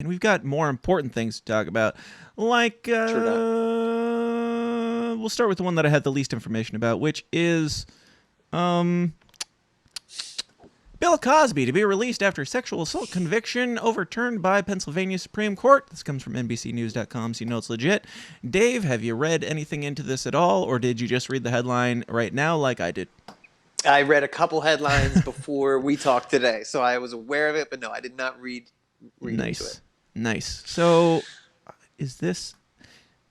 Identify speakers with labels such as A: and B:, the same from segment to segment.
A: And we've got more important things to talk about, like we'll start with the one that I had the least information about, which is Bill Cosby to be released after sexual assault conviction overturned by Pennsylvania Supreme Court. This comes from NBCnews.com, so you know it's legit. Dave, have you read anything into this at all, or did you just read the headline right now like I did?
B: I read a couple headlines before we talked today, so I was aware of it, but no, I did not read into it.
A: Nice. So, is this...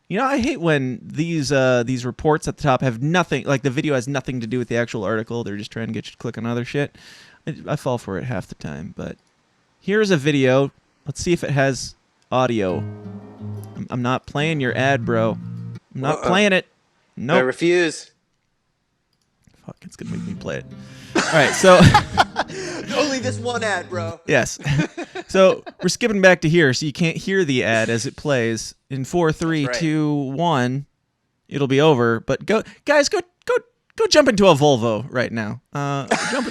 A: You know, I hate when these reports at the top have nothing, like the video has nothing to do with the actual article. They're just trying to get you to click on other shit. I fall for it half the time, but here's a video. Let's see if it has audio. I'm not playing your ad, bro. I'm not playing it. No. Nope.
B: I refuse.
A: Fuck, it's going to make me play it. All right, so...
B: Only this one ad, bro.
A: Yes. So we're skipping back to here, so you can't hear the ad as it plays. In 4, 3, 2, 1, it'll be over. But go jump into a Volvo right now.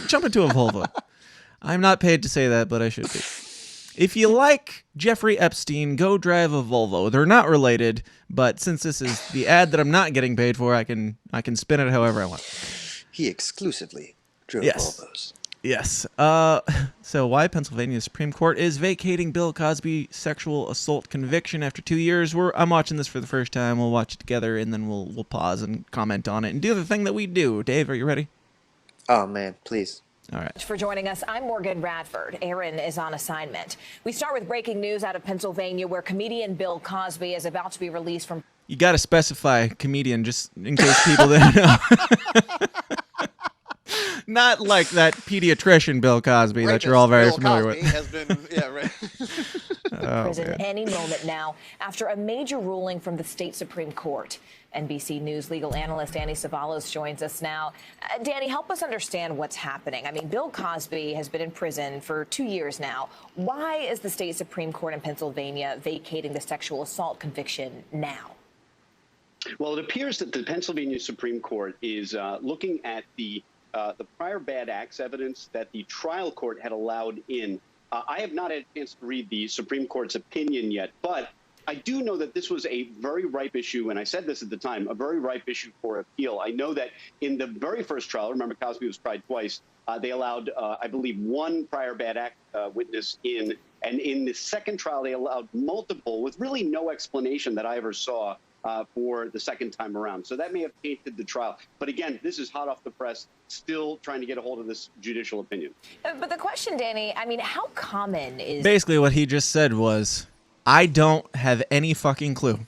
A: Jump into a Volvo. I'm not paid to say that, but I should be. If you like Jeffrey Epstein, go drive a Volvo. They're not related, but since this is the ad that I'm not getting paid for, I can spin it however I want.
B: He exclusively drove Volvos.
A: Yes. So why Pennsylvania Supreme Court is vacating Bill Cosby sexual assault conviction after 2 years. I'm watching this for the first time. We'll watch it together, and then we'll pause and comment on it and do the thing that we do. Dave, are you ready?
B: Oh, man, please.
A: All right.
C: Thanks for joining us. I'm Morgan Radford. Aaron is on assignment. We start with breaking news out of Pennsylvania, where comedian Bill Cosby is about to be released from...
A: You got to specify comedian just in case people didn't know. Not like that pediatrician Bill Cosby that you're all very familiar with.
B: Has been, yeah, right.
C: Prison any moment now after a major ruling from the state Supreme Court. NBC News legal analyst Danny Savalos joins us now. Danny, help us understand what's happening. I mean, Bill Cosby has been in prison for 2 years now. Why is the state Supreme Court in Pennsylvania vacating the sexual assault conviction now?
D: Well, it appears that the Pennsylvania Supreme Court is looking at the prior bad acts evidence that the trial court had allowed in. I have not had a chance to read the Supreme Court's opinion yet, but I do know that this was a very ripe issue, and I said this at the time, a very ripe issue for appeal. I know that in the very first trial, remember Cosby was tried twice, they allowed, I believe, one prior bad act witness in, and in the second trial they allowed multiple with really no explanation that I ever saw for the second time around. So that may have tainted the trial. But again, this is hot off the press, still trying to get a hold of this judicial opinion.
C: But the question, Danny, I mean, how common is...
A: Basically what he just said was, I don't have any fucking clue.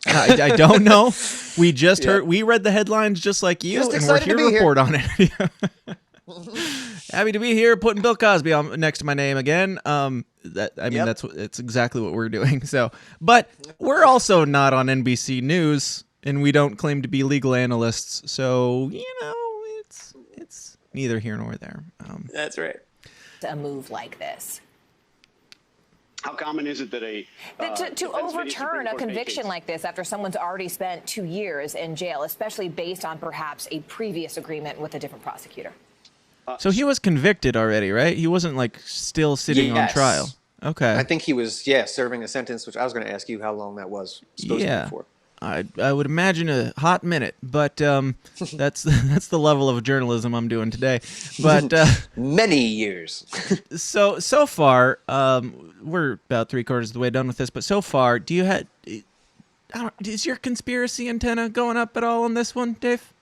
A: I don't know. We just heard, we read the headlines just like you, and we're here to report on it. Happy to be here, putting Bill Cosby on next to my name again. It's exactly what we're doing. So, but we're also not on NBC News, and we don't claim to be legal analysts. So, you know, it's neither here nor there.
B: That's right.
C: A move like this.
D: How common is it that
C: to overturn a conviction like this after someone's already spent 2 years in jail, especially based on perhaps a previous agreement with a different prosecutor?
A: So he was convicted already, right? He wasn't like still sitting on trial. Okay.
B: I think he was, serving a sentence, which I was going to ask you how long that was supposed to be for.
A: I would imagine a hot minute, but that's the level of journalism I'm doing today. But
B: many years.
A: so far, we're about 3/4 of the way done with this. But so far, is your conspiracy antenna going up at all on this one, Dave?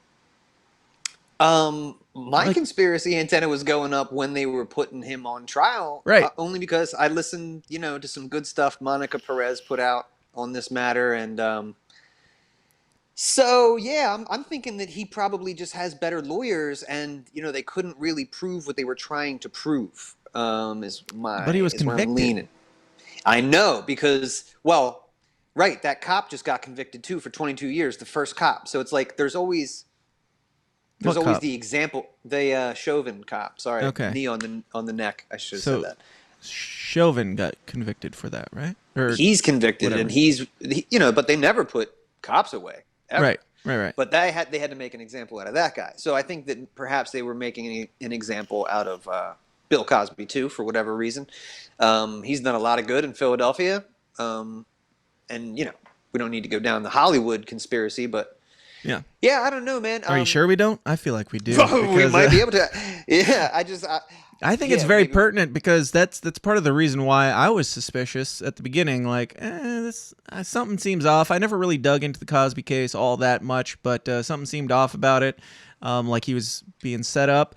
B: My conspiracy antenna was going up when they were putting him on trial,
A: right?
B: Only because I listened, to some good stuff Monica Perez put out on this matter, and so yeah, I'm thinking that he probably just has better lawyers, and they couldn't really prove what they were trying to prove. But
A: he was convicted.
B: I know because that cop just got convicted too for 22 years, the first cop. So it's like there's always the example, the Chauvin cop. Sorry,
A: okay.
B: Knee on the neck. I should have said that.
A: Chauvin got convicted for that, right? Or
B: he's convicted,
A: whatever.
B: And but they never put cops away. Ever.
A: Right.
B: But they had to make an example out of that guy. So I think that perhaps they were making an example out of Bill Cosby too, for whatever reason. He's done a lot of good in Philadelphia, and we don't need to go down the Hollywood conspiracy, but yeah, I don't know, man.
A: Are you sure we don't? I feel like we do.
B: We might be able to. Yeah,
A: I think it's very pertinent because that's part of the reason why I was suspicious at the beginning. Like, this something seems off. I never really dug into the Cosby case all that much, but something seemed off about it. Like he was being set up.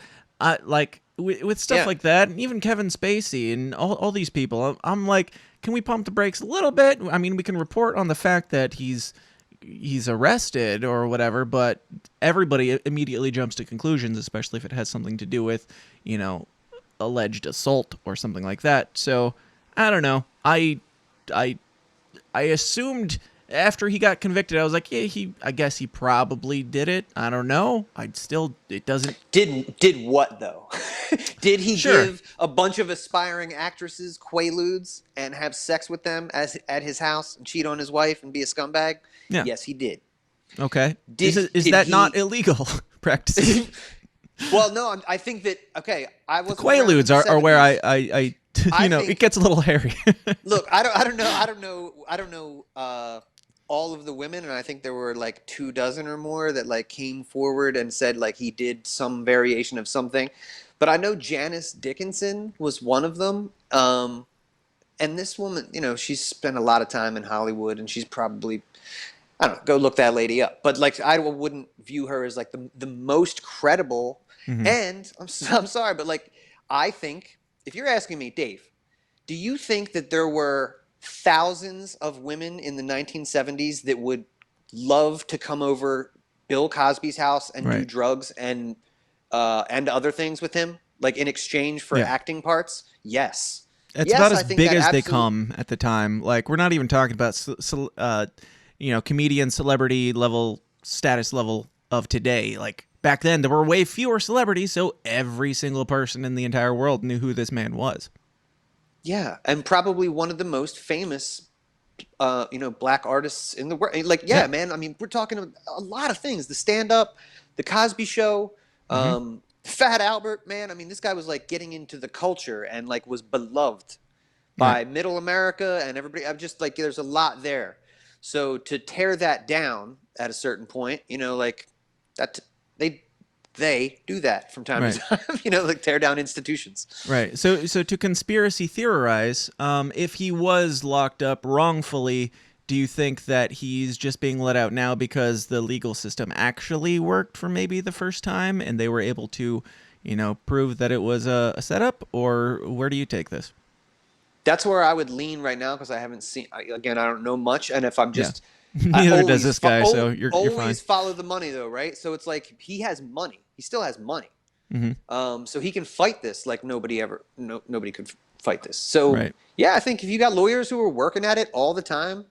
A: With stuff like that, and even Kevin Spacey and all these people, I'm like, can we pump the brakes a little bit? I mean, we can report on the fact that he's arrested or whatever, but everybody immediately jumps to conclusions, especially if it has something to do with, alleged assault or something like that. So I don't know. I assumed after he got convicted, I was like, yeah, I guess he probably did it. I don't know. It doesn't.
B: Did what though? Did he give a bunch of aspiring actresses quaaludes and have sex with them at his house and cheat on his wife and be a scumbag? Yeah. Yes, he did.
A: Okay. Is that not illegal practice?
B: Well, no, I think that, okay, I was.
A: The quaaludes are where I it gets a little hairy.
B: Look, I don't know all of the women, and I think there were like 24 or more that like came forward and said like he did some variation of something. But I know Janice Dickinson was one of them. And this woman, she's spent a lot of time in Hollywood, and she's probably, I don't know, go look that lady up. But like, I wouldn't view her as like the most credible. Mm-hmm. And I'm sorry, but like, I think if you're asking me, Dave, do you think that there were thousands of women in the 1970s that would love to come over Bill Cosby's house and do drugs and other things with him, like in exchange for acting parts? Yes.
A: It's about as big as they come at the time. Like, we're not even talking about, comedian celebrity level, status level of today. Like, back then, there were way fewer celebrities, so every single person in the entire world knew who this man was.
B: Yeah, and probably one of the most famous, black artists in the world. Like, man, I mean, we're talking a lot of things. The stand-up, the Cosby Show, Fat Albert, man. I mean, this guy was like getting into the culture and like was beloved by middle America and everybody. I'm just like, there's a lot there. So to tear that down at a certain point, like that, they do that from time to time, like tear down institutions.
A: Right. So to conspiracy theorize, if he was locked up wrongfully, do you think that he's just being let out now because the legal system actually worked for maybe the first time and they were able to, prove that it was a setup? Or where do you take this?
B: That's where I would lean right now because I haven't seen, again, I don't know much. And if I'm just...
A: Neither does this guy, so you're fine.
B: Always follow the money, though, right? So it's like he has money. He still has money. Mm-hmm. So he can fight this like nobody could fight this. So, yeah, I think if you got lawyers who are working at it all the time,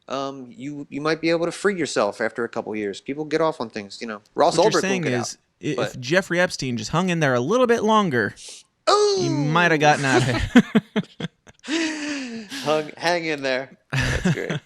B: you might be able to free yourself after a couple years. People get off on things, Ross Ulbricht won't get out.
A: If Jeffrey Epstein just hung in there a little bit longer, he might have gotten out of
B: it. Hang in there. That's great.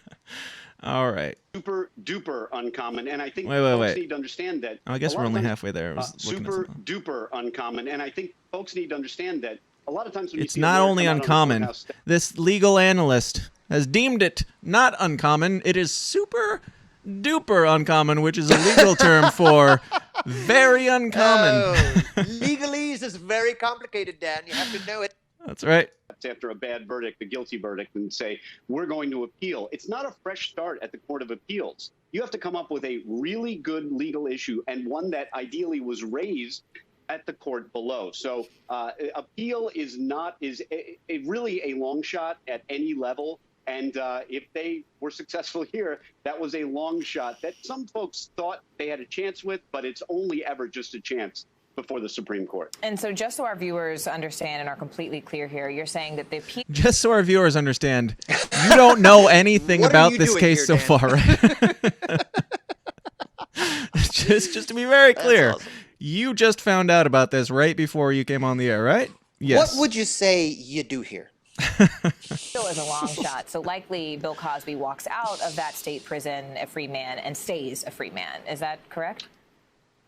A: All right.
D: Super duper uncommon, and I think
A: folks
D: need to understand that.
A: I guess we're only halfway there.
D: Super duper uncommon, and I think folks need to understand that a lot of times when
A: it's not only uncommon. This legal analyst has deemed it not uncommon. It is super duper uncommon, which is a legal term for very uncommon.
B: Oh, legalese is very complicated, Dan. You have to know it.
A: That's right.
D: After a bad verdict, the guilty verdict, and say, we're going to appeal. It's not a fresh start at the Court of Appeals. You have to come up with a really good legal issue and one that ideally was raised at the court below. So appeal is really a long shot at any level. And if they were successful here, that was a long shot that some folks thought they had a chance with, but it's only ever just a chance before the Supreme Court.
C: And so just so our viewers understand and are completely clear here, you're saying that the
A: just so our viewers understand, you don't know anything about this case so far, right? just to be very clear, awesome. You just found out about this right before you came on the air, right? Yes.
B: What would you say you do here?
C: Still is a long shot. So likely Bill Cosby walks out of that state prison a free man and stays a free man. Is that correct?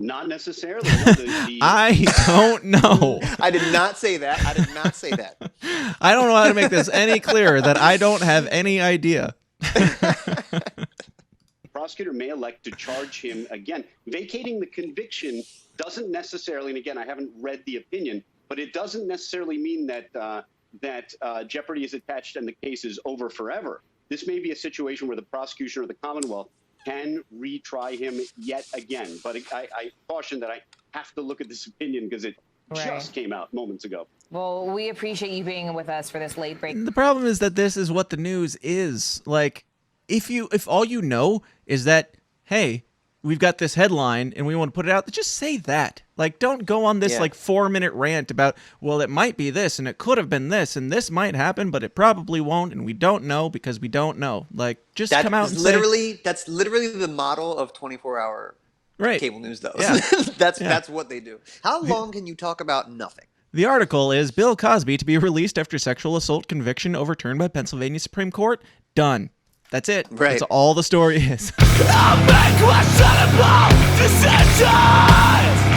D: Not necessarily. No,
A: I don't know.
B: I did not say that. I did not say that.
A: I don't know how to make this any clearer that I don't have any idea.
D: The prosecutor may elect to charge him again. Vacating the conviction doesn't necessarily, and again, I haven't read the opinion, but it doesn't necessarily mean that jeopardy is attached and the case is over forever. This may be a situation where the prosecution or the Commonwealth can retry him yet again. But I caution that I have to look at this opinion because it just came out moments ago.
C: Well, we appreciate you being with us for this late break.
A: The problem is that this is what the news is. Like, if all you know is that, hey, we've got this headline and we want to put it out, just say that. Like, don't go on this 4-minute rant about, well, it might be this and it could have been this and this might happen, but it probably won't, and we don't know because we don't know. Like, just come out and say.
B: That's literally the model of 24-hour cable news, though.
A: Yeah.
B: That's what they do. How long can you talk about nothing?
A: The article is Bill Cosby to be released after sexual assault conviction overturned by Pennsylvania Supreme Court. Done. That's it.
B: Right.
A: That's all the story is.
E: I'll make questionable decisions.